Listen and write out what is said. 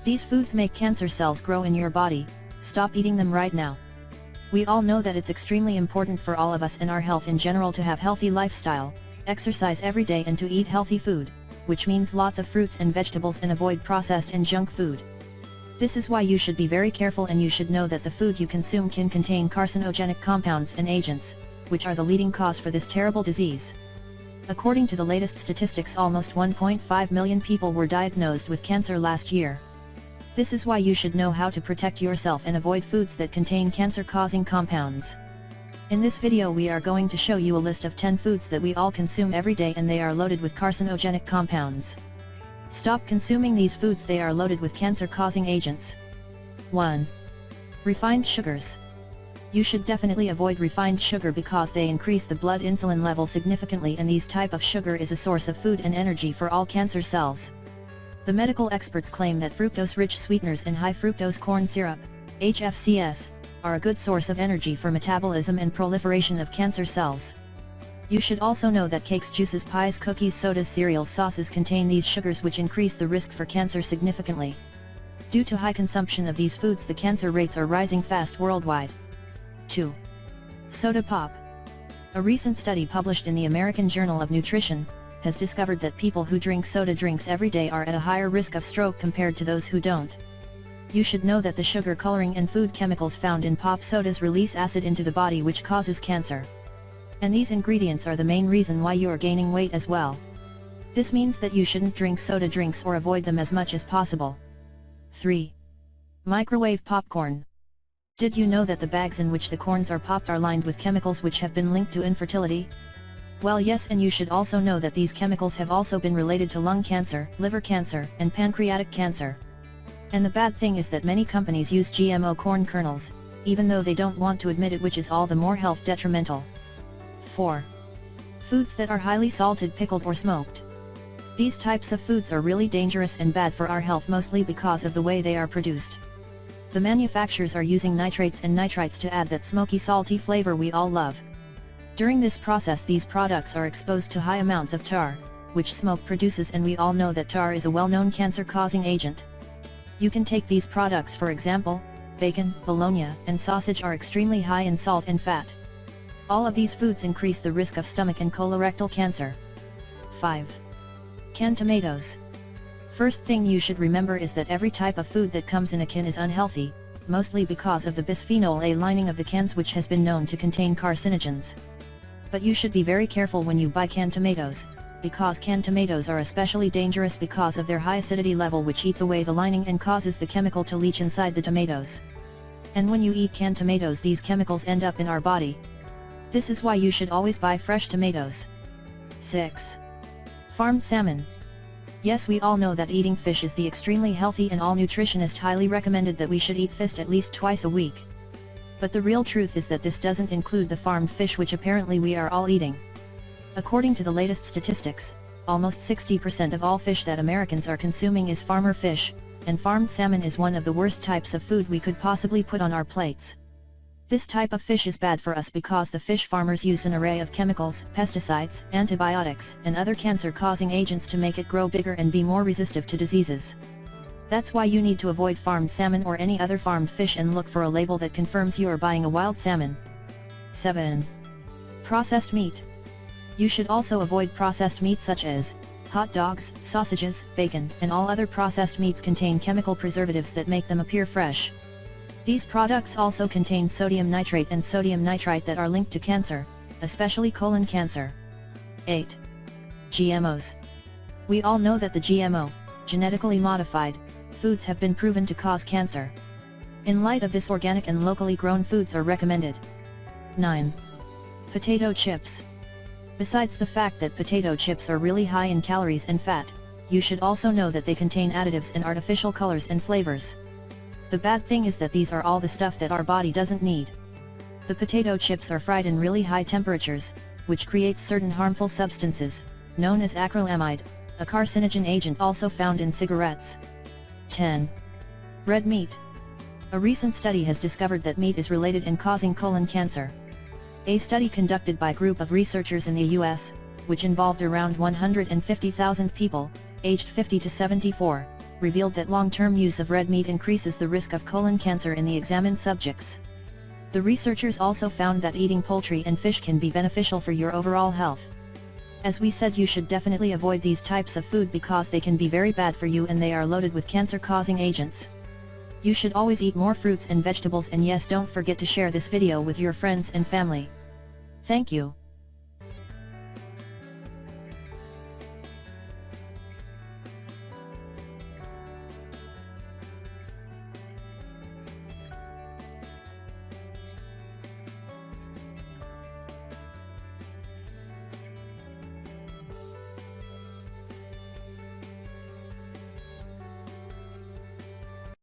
These foods make cancer cells grow in your body. Stop eating them right now. We all know that it's extremely important for all of us and our health in general to have healthy lifestyle, exercise every day and to eat healthy food, which means lots of fruits and vegetables and avoid processed and junk food. This is why you should be very careful, and you should know that the food you consume can contain carcinogenic compounds and agents, which are the leading cause for this terrible disease. According to the latest statistics, almost 1.5 million people were diagnosed with cancer last year. This is why you should know how to protect yourself and avoid foods that contain cancer-causing compounds. In this video we are going to show you a list of 10 foods that we all consume every day and they are loaded with carcinogenic compounds. Stop consuming these foods, they are loaded with cancer-causing agents. 1. Refined sugars. You should definitely avoid refined sugar because they increase the blood insulin level significantly, and these type of sugar is a source of food and energy for all cancer cells. The medical experts claim that fructose-rich sweeteners and high-fructose corn syrup, HFCS, are a good source of energy for metabolism and proliferation of cancer cells. You should also know that cakes, juices, pies, cookies, sodas, cereals, sauces contain these sugars, which increase the risk for cancer significantly. Due to high consumption of these foods, the cancer rates are rising fast worldwide. 2. Soda pop. A recent study published in the American Journal of Nutrition has discovered that people who drink soda drinks every day are at a higher risk of stroke compared to those who don't. You should know that the sugar, coloring and food chemicals found in pop sodas release acid into the body, which causes cancer. And these ingredients are the main reason why you are gaining weight as well. This means that you shouldn't drink soda drinks or avoid them as much as possible. 3. Microwave popcorn. Did you know that the bags in which the corns are popped are lined with chemicals which have been linked to infertility? Well, yes, and you should also know that these chemicals have also been related to lung cancer, liver cancer, and pancreatic cancer. And the bad thing is that many companies use GMO corn kernels, even though they don't want to admit it, which is all the more health detrimental. 4. Foods that are highly salted, pickled or smoked. These types of foods are really dangerous and bad for our health, mostly because of the way they are produced. The manufacturers are using nitrates and nitrites to add that smoky, salty flavor we all love. During this process, these products are exposed to high amounts of tar, which smoke produces, and we all know that tar is a well-known cancer-causing agent. You can take these products, for example, bacon, bologna, and sausage are extremely high in salt and fat. All of these foods increase the risk of stomach and colorectal cancer. 5. Canned tomatoes. First thing you should remember is that every type of food that comes in a can is unhealthy, mostly because of the bisphenol A lining of the cans, which has been known to contain carcinogens. But you should be very careful when you buy canned tomatoes, because canned tomatoes are especially dangerous because of their high acidity level, which eats away the lining and causes the chemical to leach inside the tomatoes. And when you eat canned tomatoes, these chemicals end up in our body. This is why you should always buy fresh tomatoes. 6. Farmed salmon. Yes, we all know that eating fish is the extremely healthy, and all nutritionists highly recommended that we should eat fish at least twice a week. But the real truth is that this doesn't include the farmed fish, which apparently we are all eating. According to the latest statistics, almost 60% of all fish that Americans are consuming is farmer fish, and farmed salmon is one of the worst types of food we could possibly put on our plates. This type of fish is bad for us because the fish farmers use an array of chemicals, pesticides, antibiotics, and other cancer-causing agents to make it grow bigger and be more resistant to diseases. That's why you need to avoid farmed salmon or any other farmed fish and look for a label that confirms you are buying a wild salmon. 7. Processed meat. You should also avoid processed meat such as hot dogs, sausages, bacon, and all other processed meats contain chemical preservatives that make them appear fresh. These products also contain sodium nitrate and sodium nitrite that are linked to cancer, especially colon cancer. 8. GMOs. We all know that the GMO, genetically modified, foods have been proven to cause cancer. In light of this, organic and locally grown foods are recommended. 9. Potato chips. Besides the fact that potato chips are really high in calories and fat, you should also know that they contain additives and artificial colors and flavors. The bad thing is that these are all the stuff that our body doesn't need. The potato chips are fried in really high temperatures, which creates certain harmful substances, known as acrylamide, a carcinogen agent also found in cigarettes. 10. Red meat. A recent study has discovered that meat is related in causing colon cancer. A study conducted by a group of researchers in the US, which involved around 150,000 people, aged 50 to 74, revealed that long-term use of red meat increases the risk of colon cancer in the examined subjects. The researchers also found that eating poultry and fish can be beneficial for your overall health. As we said, you should definitely avoid these types of food because they can be very bad for you and they are loaded with cancer-causing agents. You should always eat more fruits and vegetables, and yes, don't forget to share this video with your friends and family. Thank you.